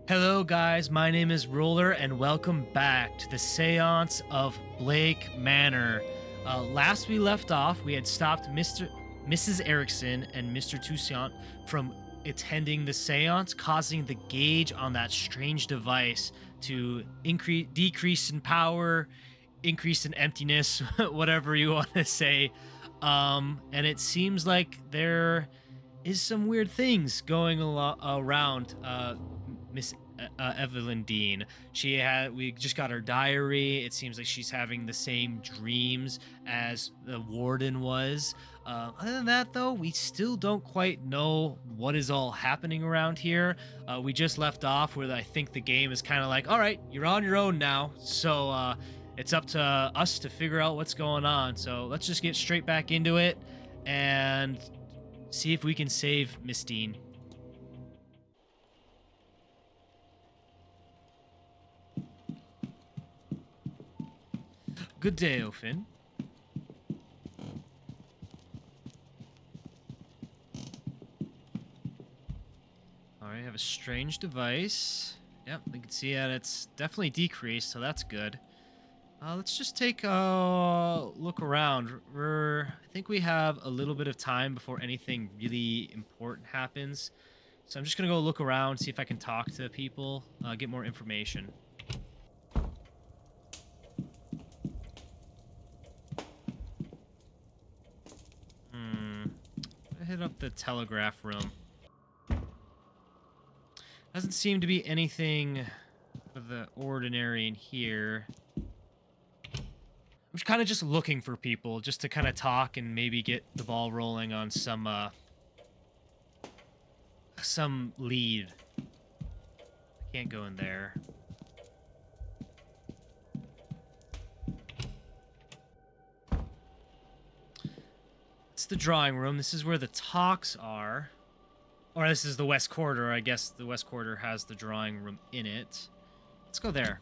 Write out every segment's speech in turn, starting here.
Hello, guys. My name is Roller, and welcome back to the Seance of Blake Manor. Last we left off, we had stopped Mrs. Erickson and Mr. Toussaint from attending the seance, causing the gauge on that strange device to decrease in power, increase in emptiness, whatever you want to say. And it seems like there is some weird things going around Miss Evelyn Dean. We just got her diary. It seems like she's having the same dreams as the warden was. Other than that, though, we still don't quite know what is all happening around here. We just left off where I think the game is kind of like, all right, you're on your own now. So it's up to us to figure out what's going on. So let's just get straight back into it and see if we can save Miss Dean. Good day, Ofin. Alright, I have a strange device. Yep, we can see that it's definitely decreased, so that's good. Let's just take a look around. I think we have a little bit of time before anything really important happens. So I'm just going to go look around, see if I can talk to people, get more information. Hit up the telegraph room. Doesn't seem to be anything of the ordinary in here. I'm kind of just looking for people just to kind of talk and maybe get the ball rolling on some lead. I can't go in there. It's the drawing room. This is where the talks are. Or this is the West Corridor. I guess the West Corridor has the drawing room in it. Let's go there.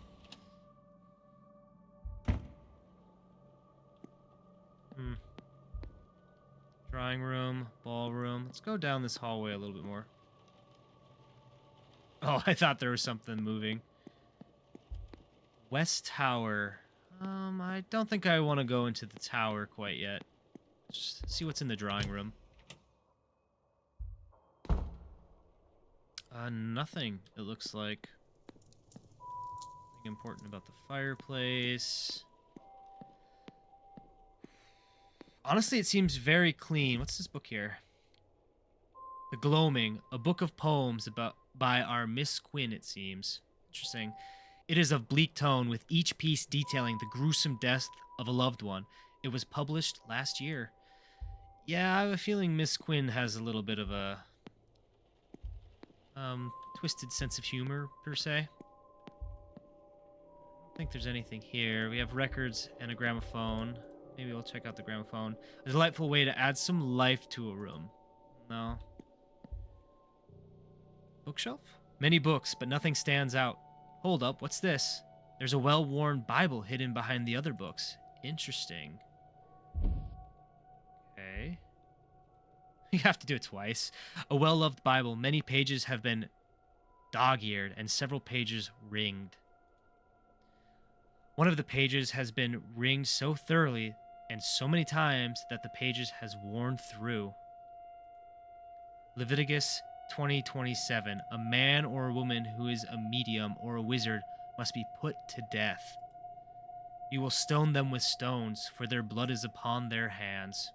Drawing room, ballroom. Let's go down this hallway a little bit more. Oh, I thought there was something moving. West Tower. I don't think I want to go into the tower quite yet. Just see what's in the drawing room. Nothing, it looks like. Nothing important about the fireplace. Honestly, it seems very clean. What's this book here? The Gloaming, a book of poems by our Miss Quinn, it seems. Interesting. It is of bleak tone, with each piece detailing the gruesome death of a loved one. It was published last year. Yeah, I have a feeling Miss Quinn has a little bit of a twisted sense of humor, per se. I don't think there's anything here. We have records and a gramophone. Maybe we'll check out the gramophone. A delightful way to add some life to a room. No. Bookshelf? Many books, but nothing stands out. Hold up, what's this? There's a well-worn Bible hidden behind the other books. Interesting. Okay. You have to do it twice. A well-loved Bible. Many pages have been dog-eared and several pages ringed. One of the pages has been ringed so thoroughly and so many times that the pages has worn through. Leviticus 20:27. A man or a woman who is a medium or a wizard must be put to death. You will stone them with stones, for their blood is upon their hands.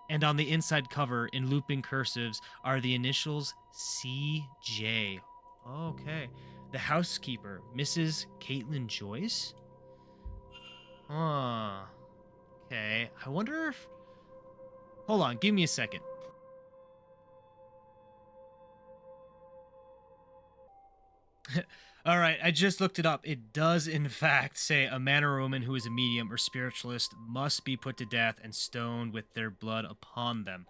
And on the inside cover, in looping cursives, are the initials CJ. Okay. The housekeeper, Mrs. Caitlin Joyce? Huh. Okay. I wonder if... Hold on, give me a second. All right, I just looked it up. It does, in fact, say a man or woman who is a medium or spiritualist must be put to death and stoned with their blood upon them.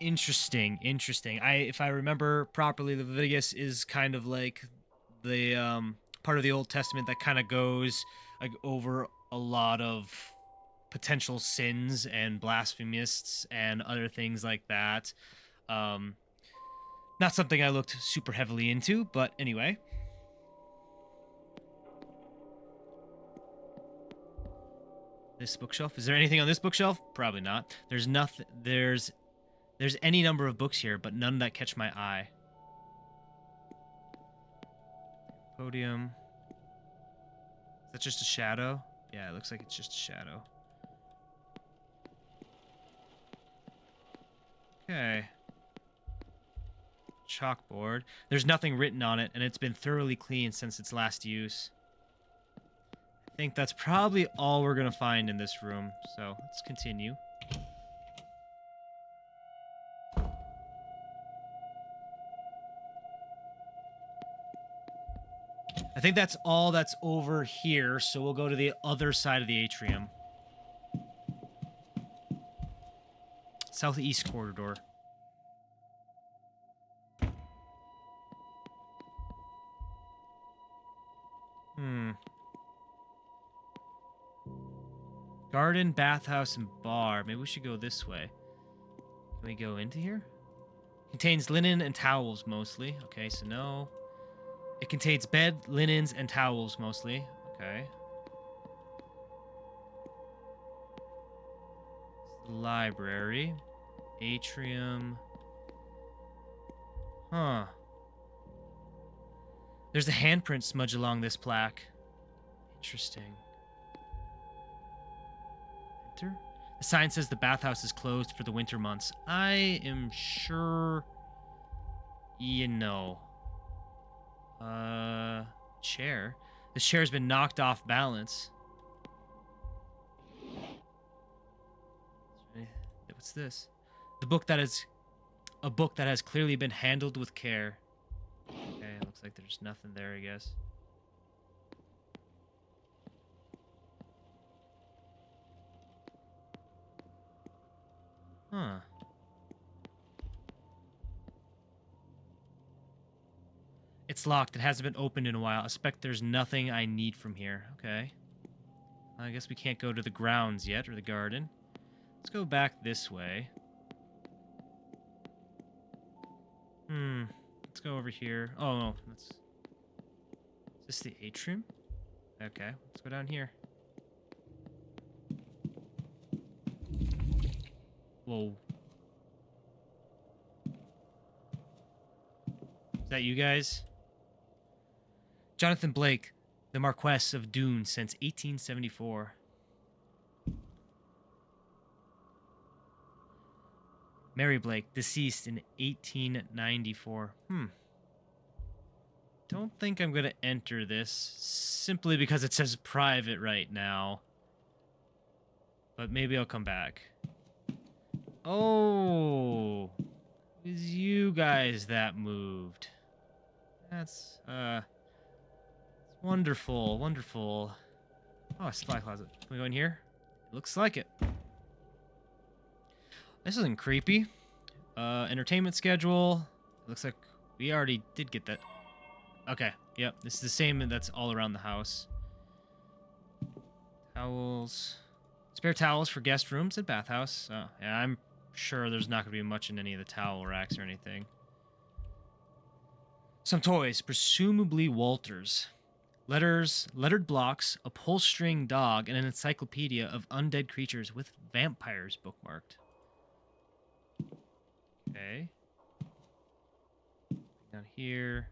Interesting. If I remember properly, Leviticus is kind of like the part of the Old Testament that kind of goes like over a lot of potential sins and blasphemists and other things like that. Not something I looked super heavily into, but anyway. This bookshelf. Is there anything on this bookshelf? Probably not. There's nothing. There's any number of books here, but none that catch my eye. Podium. Is that just a shadow? Yeah, it looks like it's just a shadow. Okay. Chalkboard. There's nothing written on it, and it's been thoroughly cleaned since its last use. I think that's probably all we're going to find in this room, so let's continue. I think that's all that's over here, so we'll go to the other side of the atrium. Southeast corridor. Garden, bathhouse, and bar. Maybe we should go this way. Can we go into here? Contains linen and towels mostly. Okay, so no. It contains bed, linens, and towels mostly. Okay. It's the library. Atrium. Huh. There's a handprint smudge along this plaque. Interesting. Enter? The sign says the bathhouse is closed for the winter months. I am sure you know. Chair. This chair's been knocked off balance. What's this? A book that has clearly been handled with care. Okay, looks like there's nothing there, I guess. Huh. It's locked. It hasn't been opened in a while. I suspect there's nothing I need from here. Okay. I guess we can't go to the grounds yet, or the garden. Let's go back this way. Let's go over here. Oh, no. Is this the atrium? Okay. Let's go down here. Whoa. Is that you guys? Jonathan Blake, the Marquess of Doon since 1874. Mary Blake, deceased in 1894. Don't think I'm going to enter this, simply because it says private right now. But maybe I'll come back. Oh, it was you guys that moved. That's, wonderful, wonderful. Oh, a supply closet. Can we go in here? It looks like it. This isn't creepy. Entertainment schedule. It looks like we already did get that. Okay, yep. This is the same that's all around the house. Towels. Spare towels for guest rooms and bathhouse. Oh, yeah, I'm sure there's not going to be much in any of the towel racks or anything. Some toys, presumably Walter's. Letters, lettered blocks, a pull-string dog, and an encyclopedia of undead creatures with vampires bookmarked. Okay. Down here.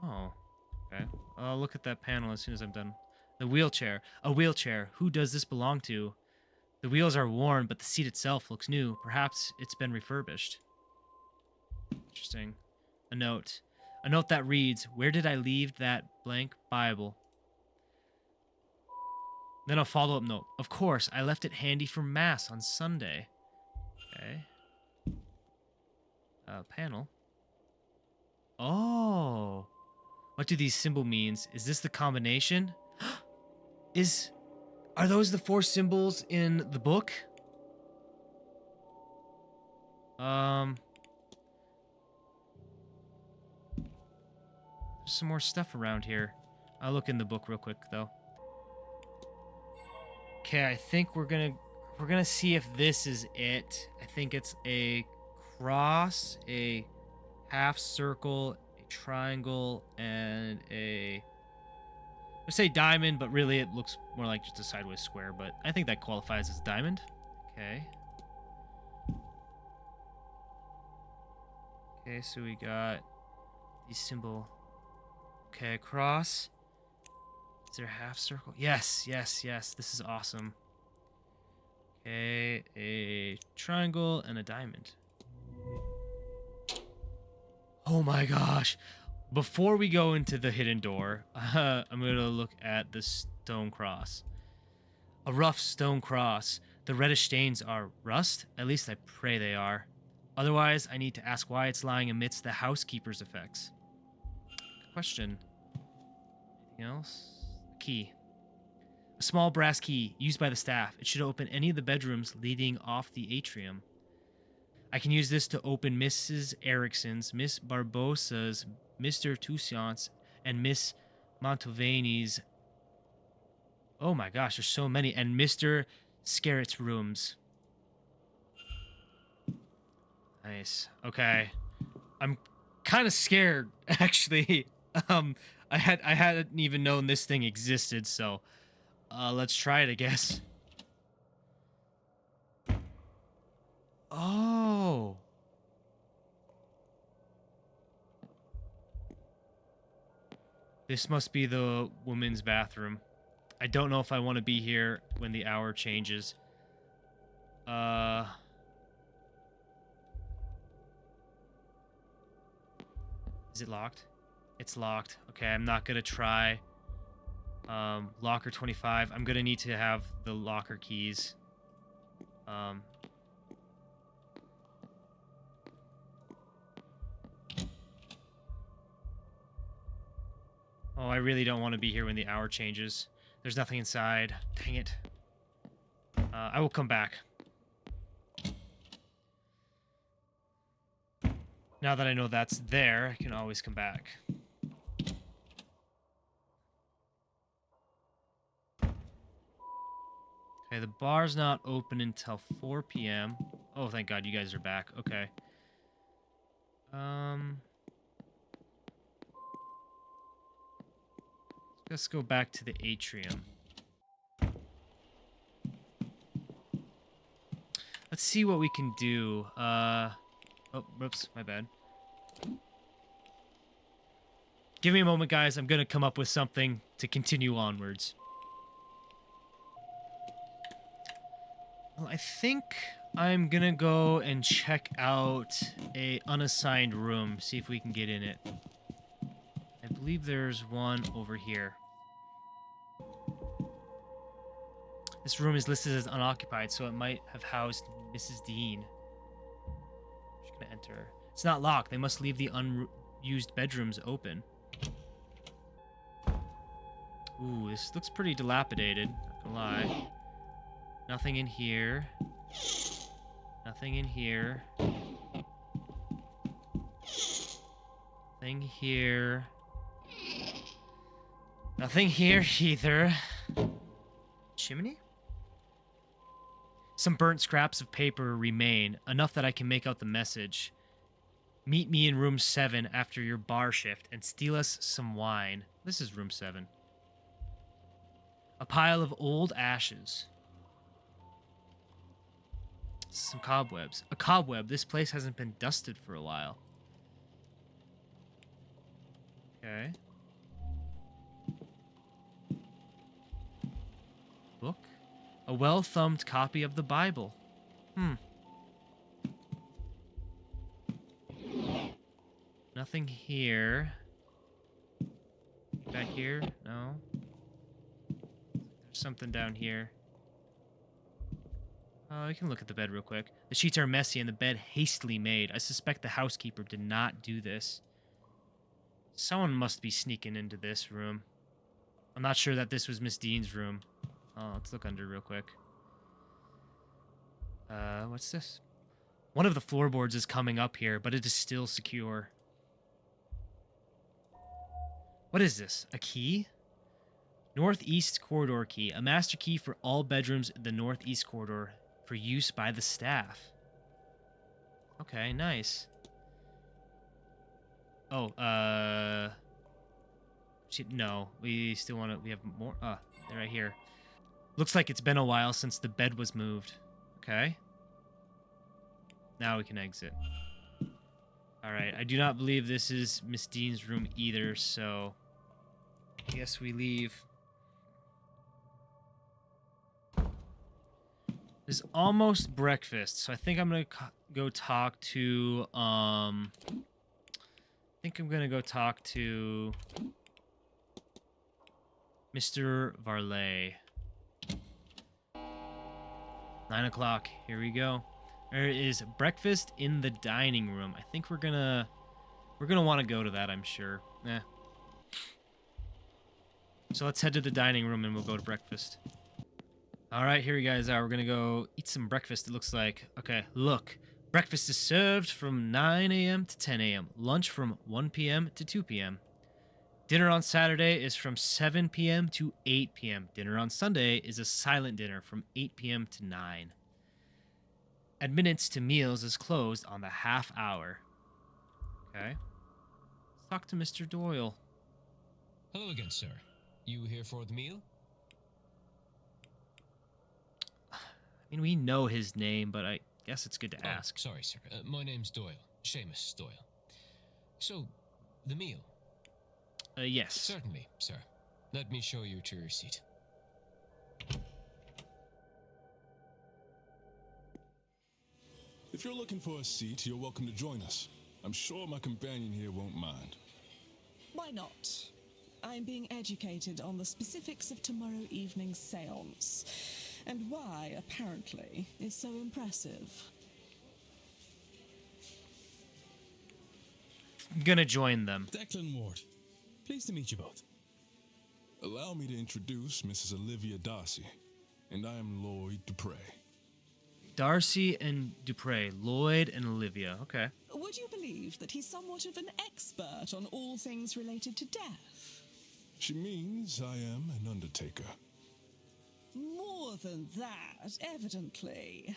Oh. Okay. I'll look at that panel as soon as I'm done. The wheelchair. A wheelchair. Who does this belong to? The wheels are worn, but the seat itself looks new. Perhaps it's been refurbished. Interesting. A note. A note that reads, "Where did I leave that blank Bible?" Then a follow-up note. "Of course, I left it handy for Mass on Sunday." Okay. Panel. Oh. What do these symbols mean? Is this the combination? Are those the 4 symbols in the book? There's some more stuff around here. I'll look in the book real quick though. Okay, I think we're gonna see if this is it. I think it's a cross, a half circle, a triangle, and I say diamond, but really it looks more like just a sideways square, but I think that qualifies as diamond. Okay. Okay, so we got the symbol. Okay, cross. Is there a half circle? Yes, yes, yes. This is awesome. Okay, a triangle and a diamond. Oh my gosh. Before we go into the hidden door, I'm going to look at the stone cross. A rough stone cross. The reddish stains are rust? At least I pray they are. Otherwise, I need to ask why it's lying amidst the housekeeper's effects. Good question. Anything else? Key. A small brass key used by the staff. It should open any of the bedrooms leading off the atrium. I can use this to open Mrs. Erickson's, Miss Barbosa's, Mr. Seance, and Miss Mantovani's. Oh my gosh, there's so many. And Mr. Scarrett's rooms. Nice. Okay. I'm kind of scared, actually. I hadn't even known this thing existed, so let's try it, I guess. Oh. This must be the women's bathroom. I don't know if I want to be here when the hour changes. Is it locked? It's locked. Okay, I'm not gonna try. Locker 25. I'm gonna need to have the locker keys. Oh, I really don't want to be here when the hour changes. There's nothing inside. Dang it. I will come back. Now that I know that's there, I can always come back. Okay, the bar's not open until 4 p.m. Oh, thank God you guys are back. Okay. Let's go back to the atrium. Let's see what we can do. Oh, whoops, my bad. Give me a moment, guys. I'm gonna come up with something to continue onwards. Well, I think I'm gonna go and check out a unassigned room, see if we can get in it. I believe there's one over here. This room is listed as unoccupied, so it might have housed Mrs. Dean. She's gonna enter. It's not locked. They must leave the unused bedrooms open. Ooh, this looks pretty dilapidated. Not gonna lie. Nothing in here. Nothing in here. Nothing here. Nothing here either. Chimney? Some burnt scraps of paper remain, enough that I can make out the message. Meet me in room 7 after your bar shift and steal us some wine. This is room 7. A pile of old ashes. Some cobwebs. A cobweb. This place hasn't been dusted for a while. Okay. Book. A well-thumbed copy of the Bible. Nothing here. Back here? No. There's something down here. Oh, we can look at the bed real quick. The sheets are messy and the bed hastily made. I suspect the housekeeper did not do this. Someone must be sneaking into this room. I'm not sure that this was Miss Dean's room. Oh, let's look under real quick. What's this? One of the floorboards is coming up here, but it is still secure. What is this? A key? Northeast corridor key. A master key for all bedrooms in the northeast corridor for use by the staff. Okay, nice. Oh, no, we still want to. We have more. They're right here. Looks like it's been a while since the bed was moved. Okay. Now we can exit. All right. I do not believe this is Miss Dean's room either, so I guess we leave. It's almost breakfast, so I think I'm gonna go talk to. I think I'm gonna go talk to Mr. Varley. 9 o'clock. Here we go. There is breakfast in the dining room. I think we're gonna want to go to that, I'm sure. So let's head to the dining room and we'll go to breakfast. All right, here you guys are. We're gonna go eat some breakfast, it looks like. Okay, look. Breakfast is served from 9 a.m. to 10 a.m. Lunch from 1 p.m. to 2 p.m. Dinner on Saturday is from 7 p.m. to 8 p.m. Dinner on Sunday is a silent dinner from 8 p.m. to 9. Admittance to meals is closed on the half hour. Okay. Let's talk to Mr. Doyle. Hello again, sir. You here for the meal? I mean, we know his name, but I guess it's good to ask. Sorry, sir. My name's Doyle. Seamus Doyle. So, the meal? Yes. Certainly, sir. Let me show you to your seat. If you're looking for a seat, you're welcome to join us. I'm sure my companion here won't mind. Why not? I'm being educated on the specifics of tomorrow evening's seance, and why, apparently, it's so impressive. I'm gonna join them. Declan Ward. Pleased to meet you both. Allow me to introduce Mrs. Olivia Darcy, and I am Lloyd Dupre. Darcy and Dupre, Lloyd and Olivia. Okay. Would you believe that he's somewhat of an expert on all things related to death? She means I am an undertaker. More than that, evidently.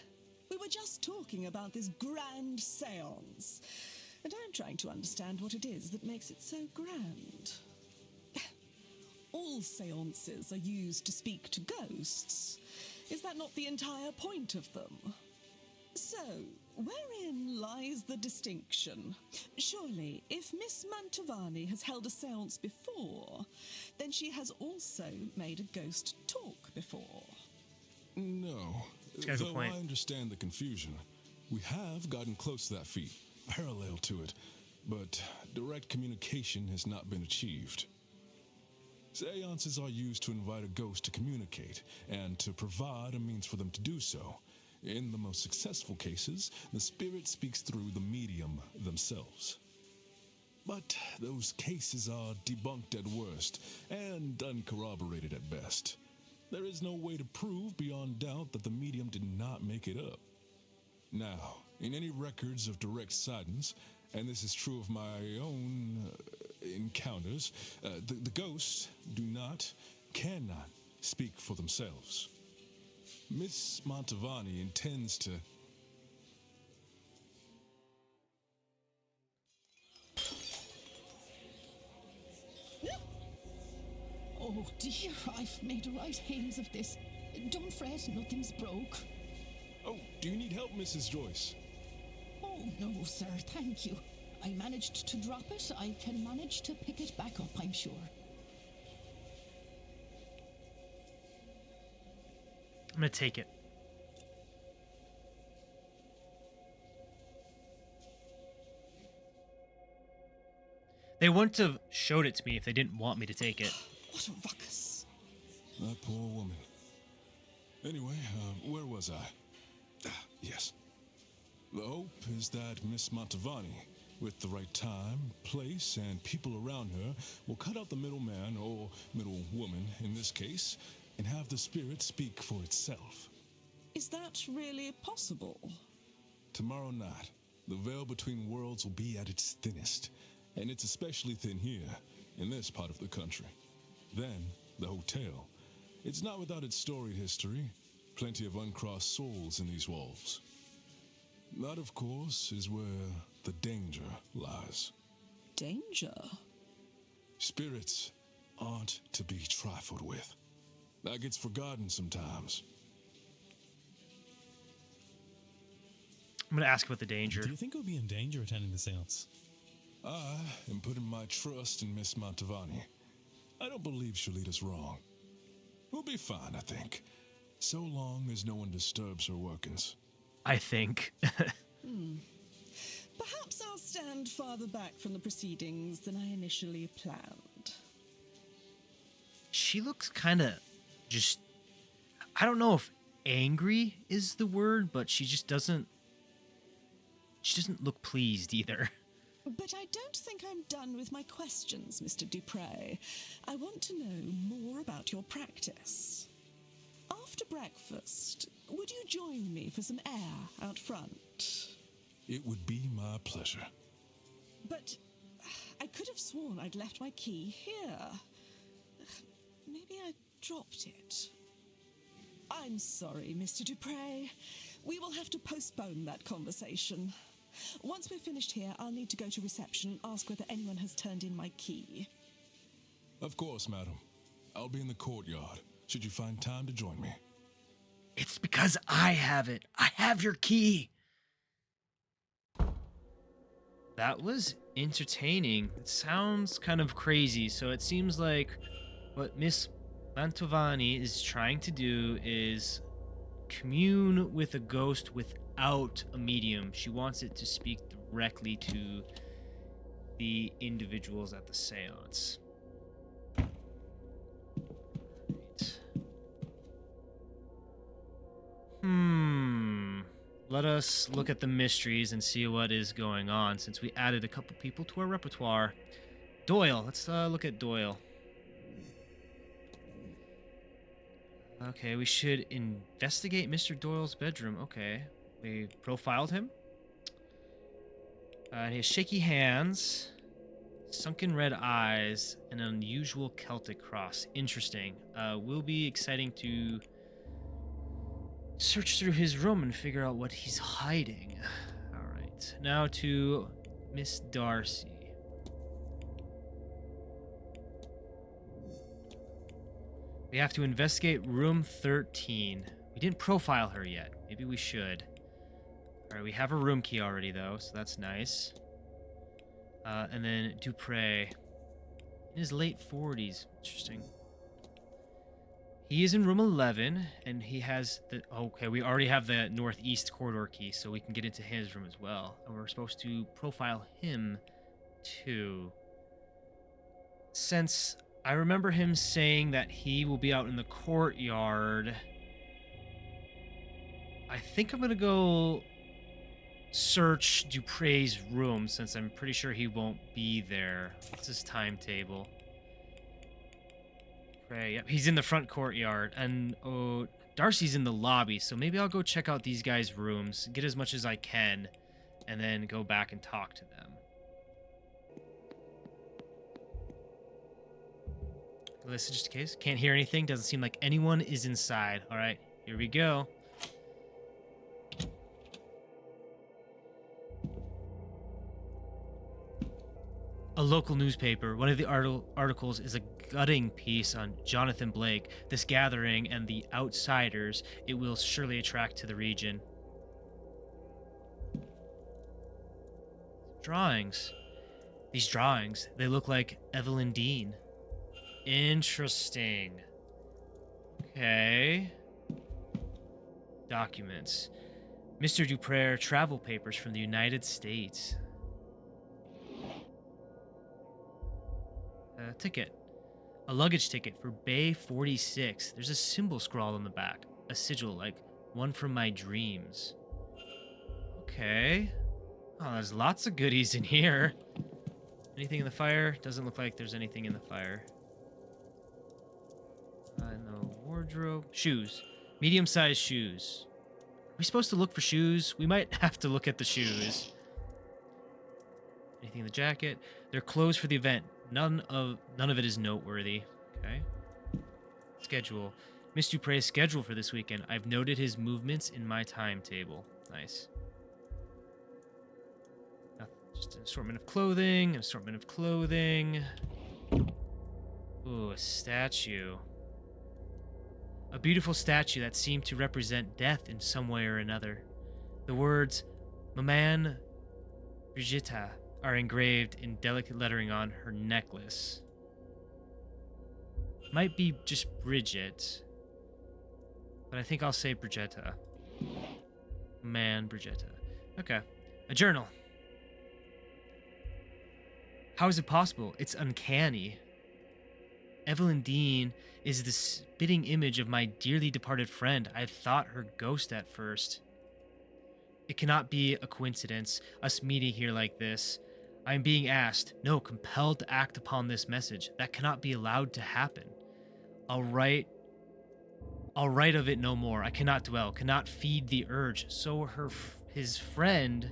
We were just talking about this grand seance, and I'm trying to understand what it is that makes it so grand. All seances are used to speak to ghosts. Is that not the entire point of them? So, wherein lies the distinction? Surely, if Miss Mantovani has held a seance before, then she has also made a ghost talk before. No. Guy's a Though point. I understand the confusion, we have gotten close to that feat, parallel to it, but direct communication has not been achieved. Seances are used to invite a ghost to communicate and to provide a means for them to do so. In the most successful cases, the spirit speaks through the medium themselves. But those cases are debunked at worst and uncorroborated at best. There is no way to prove beyond doubt that the medium did not make it up. Now, in any records of direct sightings, and this is true of my own encounters, the ghosts cannot speak for themselves. Miss Mantovani intends to... Oh dear, I've made right hames of this. Don't fret, nothing's broke. Oh, do you need help, Mrs. Joyce? Oh no, sir, thank you. I managed to drop it. I can manage to pick it back up, I'm sure. I'm gonna take it. They wouldn't have showed it to me if they didn't want me to take it. What a ruckus. That poor woman. Anyway, where was I? Yes. The hope is that Miss Mantovani, with the right time, place, and people around her, will cut out the middleman, or middlewoman in this case, and have the spirit speak for itself. Is that really possible? Tomorrow night, the veil between worlds will be at its thinnest, and it's especially thin here, in this part of the country. Then, the hotel. It's not without its storied history. Plenty of uncrossed souls in these walls. That, of course, is where the danger lies. Danger? Spirits aren't to be trifled with. That gets forgotten sometimes. I'm gonna ask about the danger. Do you think we'll be in danger attending the seance? I am putting my trust in Miss Mantovani. I don't believe she'll lead us wrong. We'll be fine, I think. So long as no one disturbs her workings. I think. Perhaps I'll stand farther back from the proceedings than I initially planned. She looks kind of just, I don't know if angry is the word, but she doesn't look pleased either. But I don't think I'm done with my questions, Mr. Dupre. I want to know more about your practice. After breakfast, would you join me for some air out front? It would be my pleasure. But I could have sworn I'd left my key here. Maybe I dropped it. I'm sorry, Mr. Dupre. We will have to postpone that conversation. Once we're finished here, I'll need to go to reception and ask whether anyone has turned in my key. Of course, madam. I'll be in the courtyard, should you find time to join me. It's because I have it. I have your key. That was entertaining. It sounds kind of crazy, so it seems like what Miss Mantovani is trying to do is commune with a ghost without a medium. She wants it to speak directly to the individuals at the seance. Right. Let us look at the mysteries and see what is going on, since we added a couple people to our repertoire. Doyle. Let's look at Doyle. Okay, we should investigate Mr. Doyle's bedroom. Okay, we profiled him. He has shaky hands, sunken red eyes, and an unusual Celtic cross. Interesting. Will be exciting to search through his room and figure out what he's hiding. All right, now to Miss Darcy. We have to investigate room 13. We didn't profile her yet. Maybe we should. All right, we have a room key already, though, so that's nice. And then Dupre. In his late 40s. Interesting. He is in room 11, and he has the... Okay, we already have the northeast corridor key, so we can get into his room as well. And we're supposed to profile him, too. Since I remember him saying that he will be out in the courtyard, I think I'm going to go search Dupre's room, since I'm pretty sure he won't be there. What's his timetable? Dupre, yep, he's in the front courtyard, and Darcy's in the lobby, so maybe I'll go check out these guys' rooms, get as much as I can, and then go back and talk to them. Listen, just in case. Can't hear anything. Doesn't seem like anyone is inside. All right, here we go. A local newspaper. One of the articles is a gutting piece on Jonathan Blake. This gathering and the outsiders it will surely attract to the region. Drawings. These drawings, they look like Evelyn Dean. Interesting. Okay. Documents. Mr. Dupre travel papers from the United States. Ticket. A luggage ticket for Bay 46. There's a symbol scrawled on the back. A sigil, like one from my dreams. Okay. Oh, there's lots of goodies in here. Anything in the fire? Doesn't look like there's anything in the fire. No wardrobe. Shoes. Medium-sized shoes. Are we supposed to look for shoes? We might have to look at the shoes. Anything in the jacket? They're clothes for the event. None of it is noteworthy. Okay. Schedule. Miss Dupre's schedule for this weekend. I've noted his movements in my timetable. Nice. Just an assortment of clothing, an assortment of clothing. Ooh, a statue. A beautiful statue that seemed to represent death in some way or another. The words Maman Brigitta are engraved in delicate lettering on her necklace. Might be just Bridget, but I think I'll say Brigitta. Brigitta. Okay. A journal. How is it possible? It's uncanny. Evelyn Dean is the spitting image of my dearly departed friend. I thought her ghost at first. It cannot be a coincidence, us meeting here like this. I am being asked, no, compelled to act upon this message. That cannot be allowed to happen. I'll write of it no more. I cannot dwell, cannot feed the urge. So his friend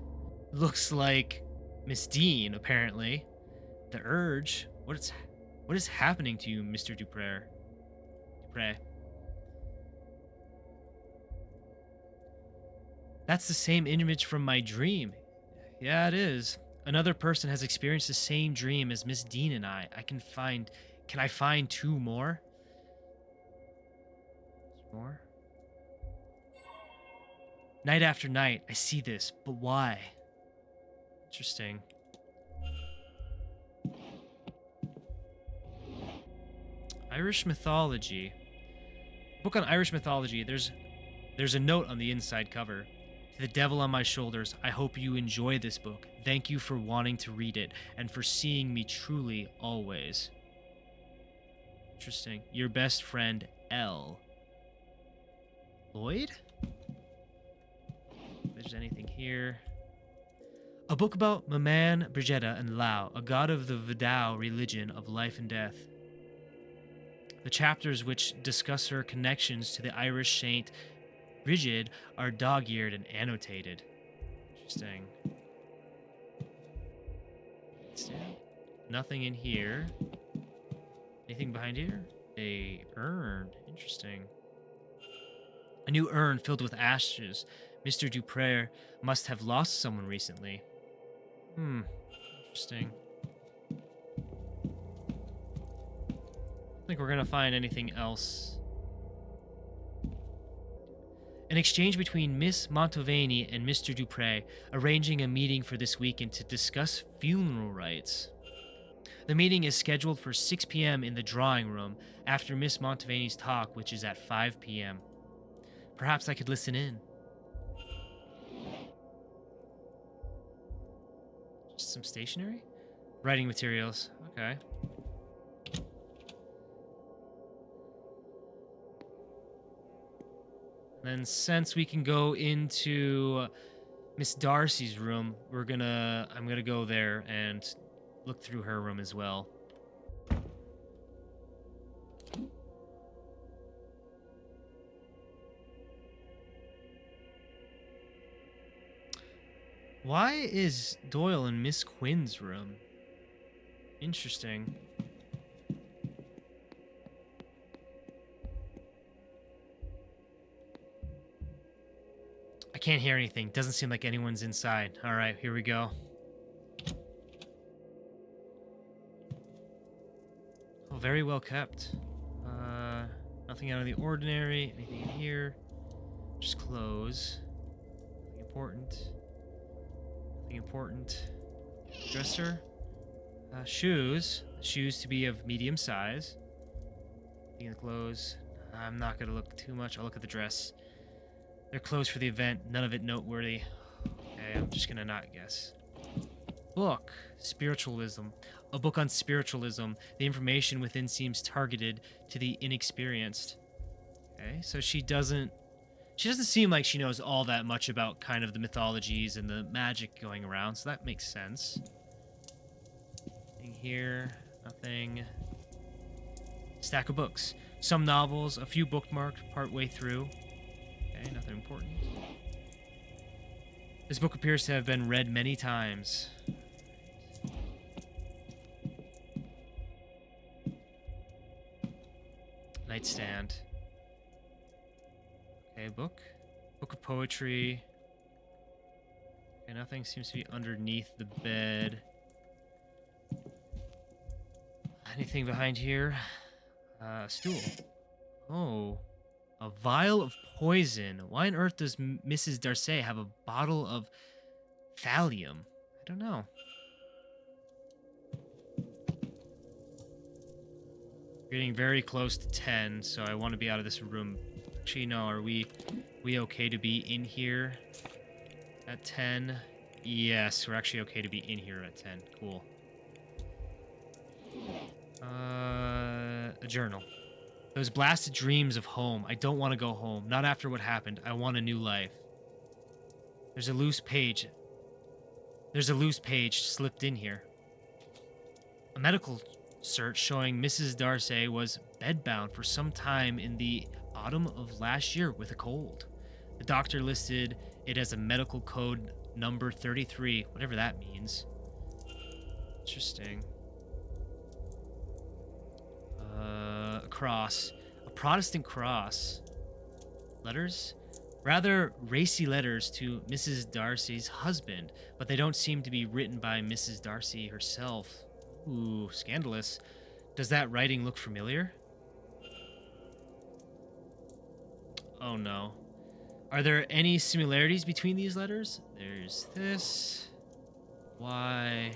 looks like Miss Dean, apparently. The urge? What is happening to you, Mr. Dupre? That's the same image from my dream. Yeah, it is. Another person has experienced the same dream as Miss Dean and I. Can I find two more? More? Night after night, I see this, but why? Interesting. Irish mythology. Book on Irish mythology. There's a note on the inside cover. To the devil on my shoulders, I hope you enjoy this book. Thank you for wanting to read it and for seeing me truly always. Interesting. Your best friend, L. Lloyd? If there's anything here. A book about Maman Brigitta and Lau, a god of the Vidau religion of life and death. The chapters which discuss her connections to the Irish saint Brigid are dog-eared and annotated. Interesting. Nothing in here. Anything behind here? A urn. Interesting. A new urn filled with ashes. Mr. Dupre must have lost someone recently. Interesting. I think we're gonna find anything else. An exchange between Miss Montovani and Mr. Dupre, arranging a meeting for this weekend to discuss funeral rites. The meeting is scheduled for 6 p.m. in the drawing room after Miss Montovani's talk, which is at 5 p.m. Perhaps I could listen in. Just some stationery? Writing materials. Okay. Then since we can go into Miss Darcy's room, I'm gonna go there and look through her room as well. Why is Doyle in Miss Quinn's room? Interesting. I can't hear anything. Doesn't seem like anyone's inside. All right, here we go. Oh, very well kept. Nothing out of the ordinary. Anything in here? Just clothes. Nothing important. Nothing important. Dresser. Shoes. Shoes to be of medium size. Looking at the clothes. I'm not going to look too much. I'll look at the dress. They're closed for the event. None of it noteworthy. Okay, I'm just going to not guess. Book. Spiritualism. A book on spiritualism. The information within seems targeted to the inexperienced. Okay, so she doesn't seem like she knows all that much about kind of the mythologies and the magic going around, so that makes sense. Nothing here. Nothing. Stack of books. Some novels, a few bookmarked partway through. Okay, nothing important. This book appears to have been read many times. Nightstand. Okay, book. Book of poetry. Okay, nothing seems to be underneath the bed. Anything behind here? Stool. Oh, a vial of poison. Why on earth does Mrs. Darcy have a bottle of thallium? I don't know. We're getting very close to 10, so I want to be out of this room. Actually, no, are we okay to be in here at 10? Yes, we're actually okay to be in here at 10. Cool. A journal. Those blasted dreams of home. I don't want to go home. Not after what happened. I want a new life. There's a loose page. There's a loose page slipped in here. A medical search showing Mrs. Darcy was bedbound for some time in the autumn of last year with a cold. The doctor listed it as a medical code number 33, whatever that means. Interesting. A cross. A Protestant cross. Letters? Rather racy letters to Mrs. Darcy's husband, but they don't seem to be written by Mrs. Darcy herself. Ooh, scandalous. Does that writing look familiar? Oh no. Are there any similarities between these letters? There's this. Y.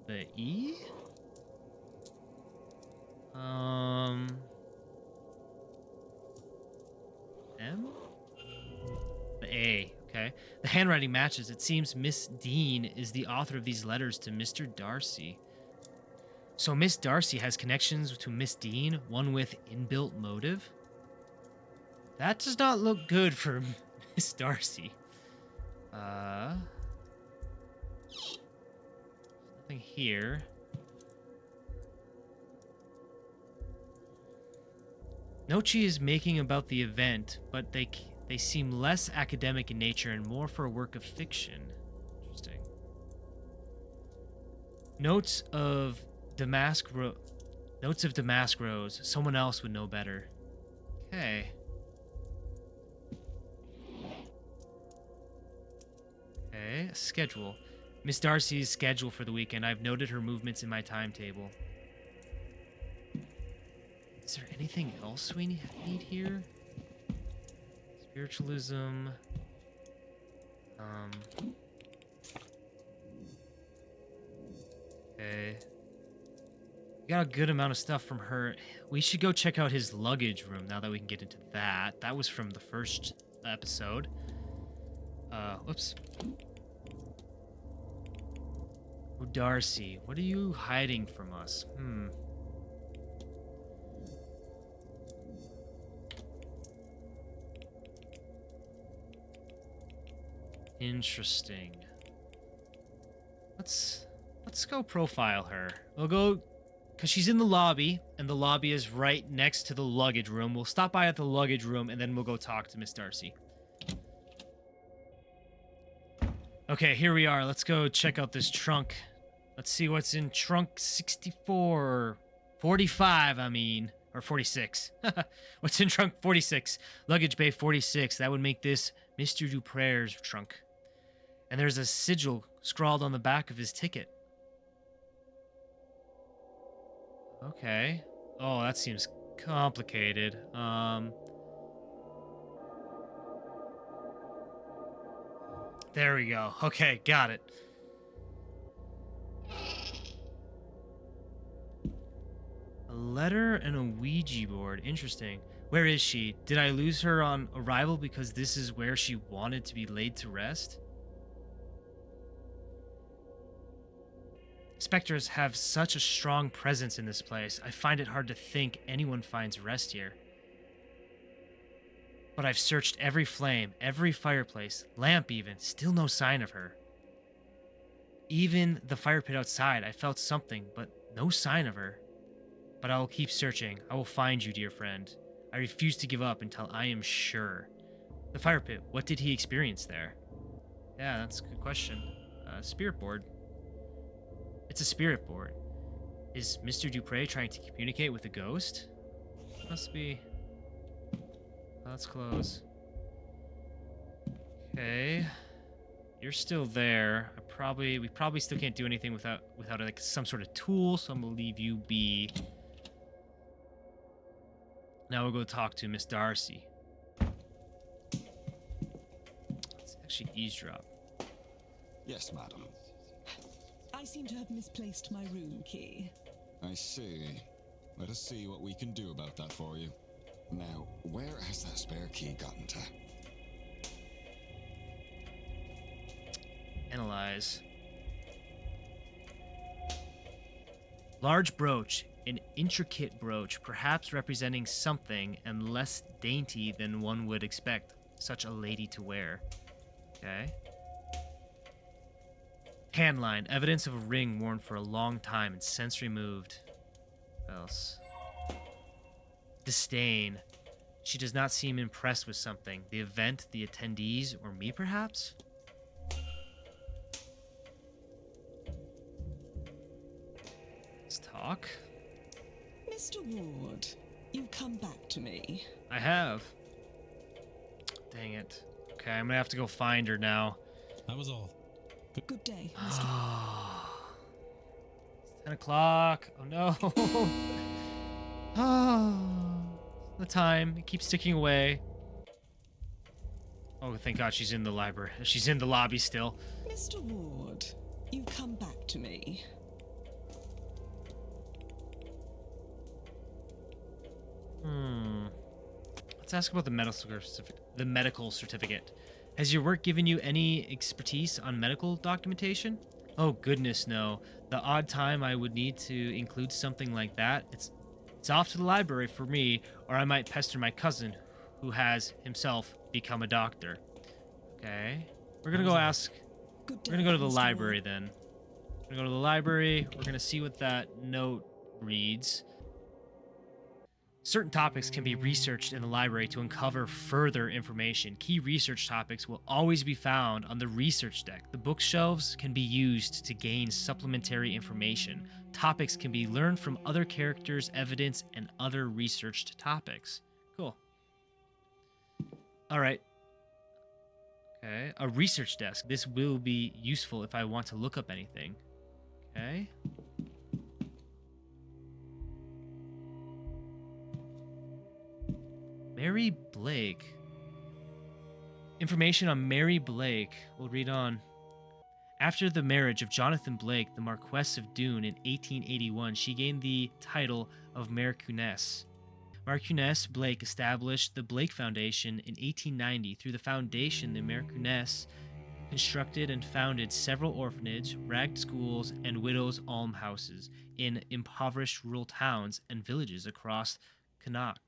The E? M? The A, okay. The handwriting matches. It seems Miss Dean is the author of these letters to Mr. Darcy. So Miss Darcy has connections to Miss Dean, one with inbuilt motive? That does not look good for Miss Darcy. Nothing here. Note she is making about the event, but they seem less academic in nature and more for a work of fiction. Interesting. Notes of Damask Rose. Someone else would know better. Okay. Okay, a schedule. Miss Darcy's schedule for the weekend. I've noted her movements in my timetable. Is there anything else we need here? Spiritualism. Okay. We got a good amount of stuff from her. We should go check out his luggage room now that we can get into that. That was from the first episode. Whoops. Oh, Darcy, what are you hiding from us? Interesting. Let's go profile her. We'll go, because she's in the lobby, and the lobby is right next to the luggage room. We'll stop by at the luggage room, and then we'll go talk to Miss Darcy. Okay, here we are. Let's go check out this trunk. Let's see what's in trunk 64. 45, I mean. Or 46. What's in trunk 46? Luggage bay 46. That would make this Mr. Dupre's trunk. And there's a sigil scrawled on the back of his ticket. Okay. Oh, that seems complicated. There we go. Okay, got it. A letter and a Ouija board. Interesting. Where is she? Did I lose her on arrival because this is where she wanted to be laid to rest? Spectres have such a strong presence in this place. I find it hard to think anyone finds rest here. But I've searched every flame, every fireplace, lamp even, still no sign of her. Even the fire pit outside, I felt something, but no sign of her. But I will keep searching. I will find you, dear friend. I refuse to give up until I am sure. The fire pit, what did he experience there? Yeah, that's a good question. Spirit board. It's a spirit board. Is Mr. Dupre trying to communicate with a ghost? Must be. Let's close. Okay. You're still there. We probably still can't do anything without like some sort of tool, so I'm gonna leave you be. Now we'll go talk to Miss Darcy. Let's actually eavesdrop. Yes, madam. I seem to have misplaced my room key. I see. Let us see what we can do about that for you. Now, where has that spare key gotten to? Analyze. Large brooch, an intricate brooch, perhaps representing something and less dainty than one would expect such a lady to wear. Okay. Hand line, evidence of a ring worn for a long time and since removed. What else? Disdain. She does not seem impressed with something. The event, the attendees, or me perhaps? Let's talk. Mr. Ward, you've come back to me. I have. Dang it. Okay, I'm gonna have to go find her now. That was all. Good day, Mr. Ward. It's 10 o'clock. Oh no. The time. It keeps ticking away. Oh, thank God she's in the library. She's in the lobby still. Mr. Ward, you've come back to me. Let's ask about the medical certificate. Has your work given you any expertise on medical documentation? Oh goodness, no. The odd time I would need to include something like that, it's off to the library for me, or I might pester my cousin, who has himself become a doctor. Okay. We're gonna go ask. Good We're gonna go to the Mr. library Ward. then. We're gonna go to the library. We're gonna see what that note reads. Certain topics can be researched in the library to uncover further information. Key research topics will always be found on the research deck. The bookshelves can be used to gain supplementary information. Topics can be learned from other characters, evidence, and other researched topics. Cool. All right. Okay, a research desk. This will be useful if I want to look up anything. Okay. Mary Blake. Information on Mary Blake. We'll read on. After the marriage of Jonathan Blake, the Marquess of Doon, in 1881, she gained the title of Marchioness. Marchioness Blake established the Blake Foundation in 1890. Through the foundation, the Marchioness constructed and founded several orphanages, ragged schools, and widows' almhouses in impoverished rural towns and villages across Connaught.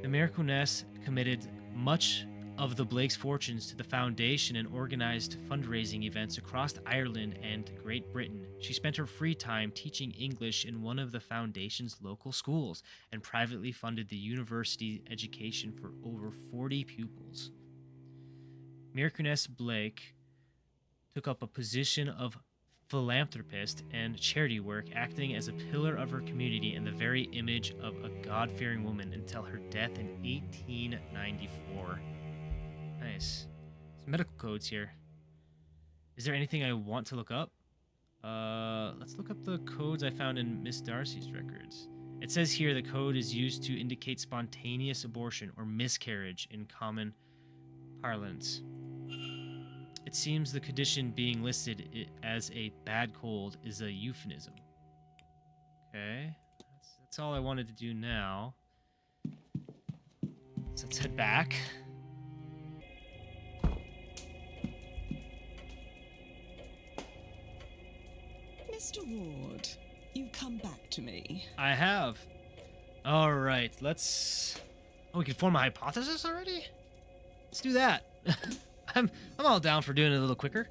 The Marchioness committed much of the Blake's fortunes to the foundation and organized fundraising events across Ireland and Great Britain. She spent her free time teaching English in one of the foundation's local schools and privately funded the university education for over 40 pupils. Marchioness Blake took up a position of philanthropist and charity work, acting as a pillar of her community and the very image of a God-fearing woman until her death in 1894. Nice. Some medical codes here. Is there anything I want to look up? Let's look up the codes I found in Miss Darcy's records. It says here the code is used to indicate spontaneous abortion or miscarriage in common parlance. It seems the condition being listed as a bad cold is a euphemism. Okay, that's all I wanted to do now. So let's head back. Mr. Ward, you've come back to me. I have. All right, let's. Oh, we can form a hypothesis already? Let's do that. I'm all down for doing it a little quicker.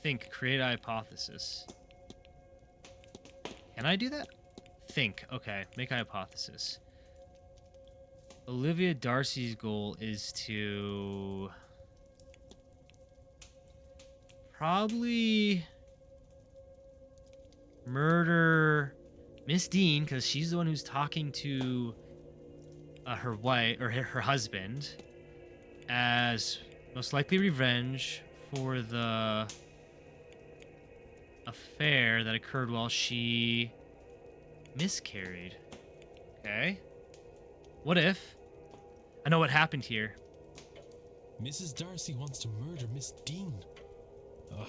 Think, create a hypothesis. Can I do that? Think. Okay, make a hypothesis. Olivia Darcy's goal is to probably murder Miss Dean, because she's the one who's talking to her wife or her husband as most likely revenge for the affair that occurred while she miscarried. Okay. What if? I know what happened here. Mrs. Darcy wants to murder Miss Dean.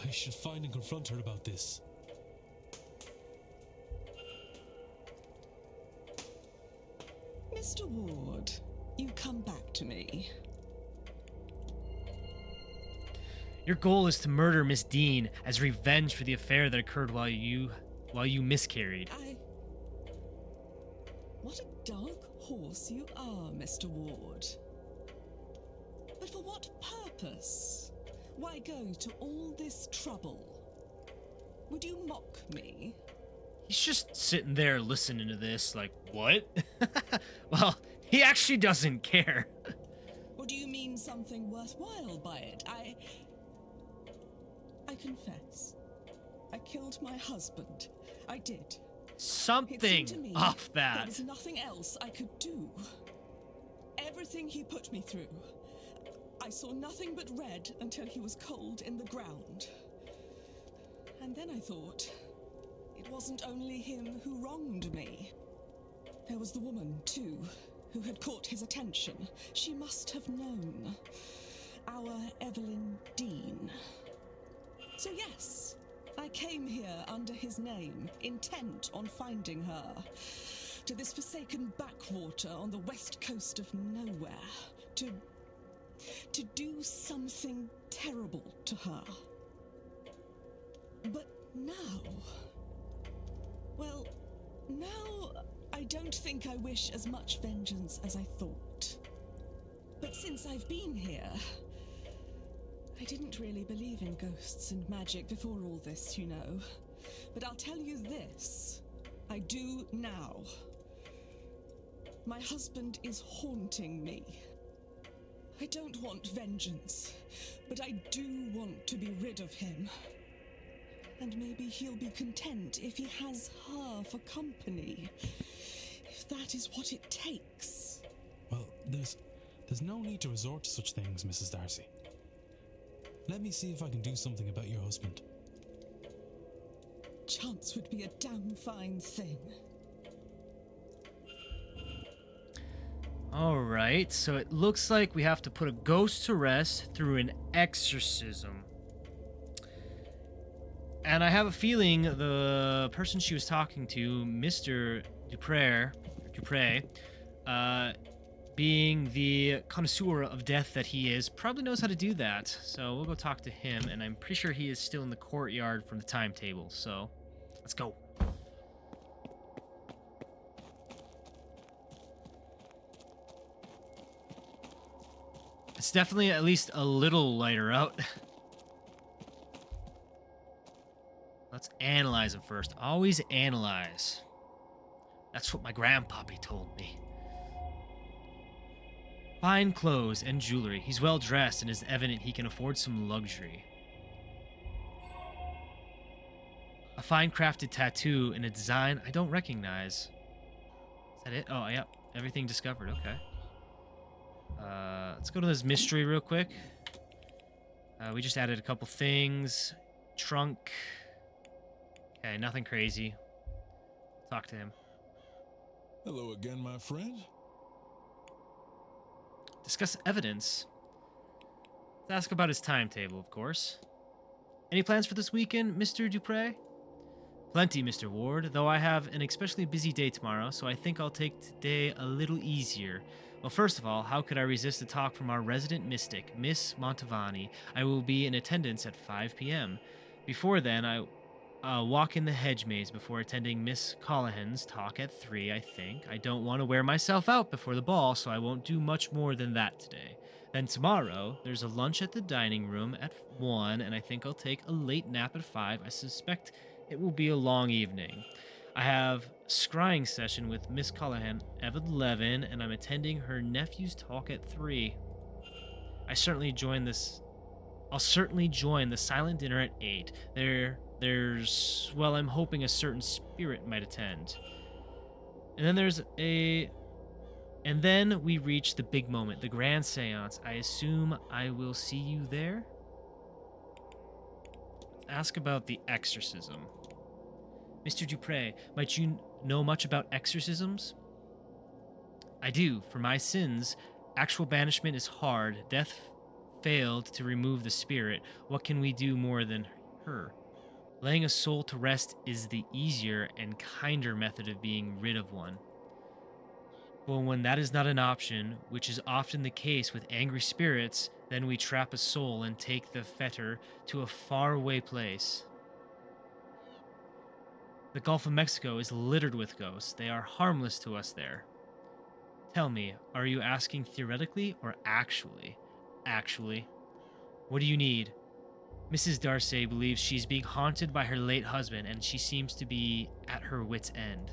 I should find and confront her about this. Mr. Ward, you come back to me. Your goal is to murder Miss Dean as revenge for the affair that occurred while you miscarried. What a dark horse you are, Mr. Ward. But for what purpose? Why go to all this trouble? Would you mock me? He's just sitting there listening to this like, what? Well, he actually doesn't care. Or do you mean something worthwhile by it? I confess. I killed my husband. I did. It Something seemed to me off there that. was nothing else I could do. Everything he put me through. I saw nothing but red until he was cold in the ground. And then I thought, it wasn't only him who wronged me. There was the woman, too, who had caught his attention. She must have known. Our Evelyn Dean. So yes, I came here under his name, intent on finding her. To this forsaken backwater on the west coast of nowhere. To do something terrible to her. But now... Well, now I don't think I wish as much vengeance as I thought. But since I've been here... I didn't really believe in ghosts and magic before all this, you know. But I'll tell you this. I do now. My husband is haunting me. I don't want vengeance, but I do want to be rid of him. And maybe he'll be content if he has her for company. If that is what it takes. Well, there's no need to resort to such things, Mrs. Darcy. Let me see if I can do something about your husband. Chance would be a damn fine thing. Alright, so it looks like we have to put a ghost to rest through an exorcism. And I have a feeling the person she was talking to, Mr. Dupre, being the connoisseur of death that he is, probably knows how to do that. So we'll go talk to him, and I'm pretty sure he is still in the courtyard from the timetable. So let's go. It's definitely at least a little lighter out. Let's analyze him first. Always analyze. That's what my grandpappy told me. Fine clothes and jewelry. He's well dressed and it's evident he can afford some luxury. A fine crafted tattoo and a design I don't recognize. Is that it? Oh, yep. Everything discovered. Okay. Let's go to this mystery real quick. We just added a couple things. Trunk. Okay, nothing crazy. Talk to him. Hello again, my friend. Discuss evidence. Let's ask about his timetable, of course. Any plans for this weekend, Mr. Dupre? Plenty, Mr. Ward, though I have an especially busy day tomorrow, so I think I'll take today a little easier. Well, first of all, how could I resist a talk from our resident mystic, Miss Montavani? I will be in attendance at 5 p.m. Before then, I'll walk in the hedge maze before attending Miss Callahan's talk at 3, I think. I don't want to wear myself out before the ball, so I won't do much more than that today. Then tomorrow, there's a lunch at the dining room at 1, and I think I'll take a late nap at 5. I suspect it will be a long evening. I have scrying session with Miss Callahan at 11, and I'm attending her nephew's talk at 3. I'll certainly join the silent dinner at 8. I'm hoping a certain spirit might attend. And then there's a And then we reach the big moment, the grand seance. I assume I will see you there? Ask about the exorcism. Mr. Dupre, might you know much about exorcisms? I do. For my sins, actual banishment is hard. Death failed to remove the spirit. What can we do more than her? Laying a soul to rest is the easier and kinder method of being rid of one. But when that is not an option, which is often the case with angry spirits, then we trap a soul and take the fetter to a faraway place. The Gulf of Mexico is littered with ghosts. They are harmless to us there. Tell me, are you asking theoretically or actually? Actually. What do you need? Mrs. Darcy believes she's being haunted by her late husband, and she seems to be at her wit's end.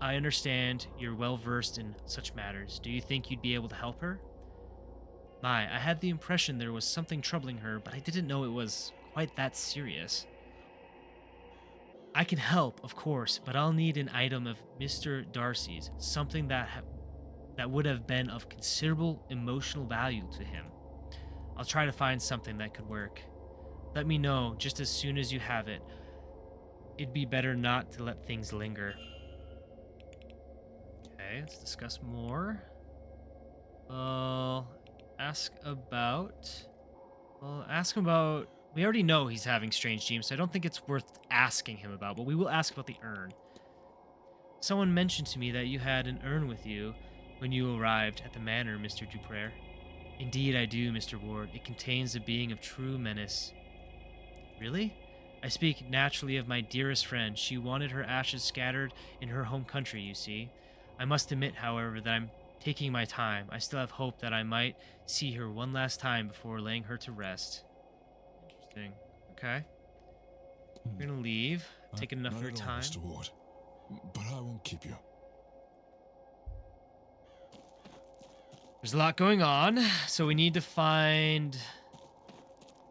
I understand you're well versed in such matters. Do you think you'd be able to help her? My, I had the impression there was something troubling her, but I didn't know it was quite that serious. I can help, of course, but I'll need an item of Mr. Darcy's, something that would have been of considerable emotional value to him. I'll try to find something that could work. Let me know just as soon as you have it. It'd be better not to let things linger. Okay, let's discuss more. Ask him about... We already know he's having strange dreams, so I don't think it's worth asking him about, but we will ask about the urn. Someone mentioned to me that you had an urn with you when you arrived at the manor, Mr. Dupre. Indeed I do, Mr. Ward. It contains a being of true menace. Really? I speak naturally of my dearest friend. She wanted her ashes scattered in her home country, you see. I must admit, however, that I'm taking my time. I still have hope that I might see her one last time before laying her to rest. Interesting. Okay. We're gonna leave. Taking enough of your Not at all, time. Mr. Ward. But I won't keep you. There's a lot going on, so we need to find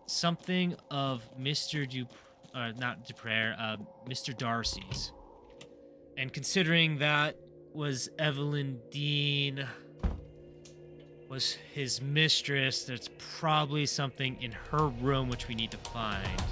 something of Mr. Mr. Darcy's. And considering that was Evelyn Dean, was his mistress, there's probably something in her room which we need to find.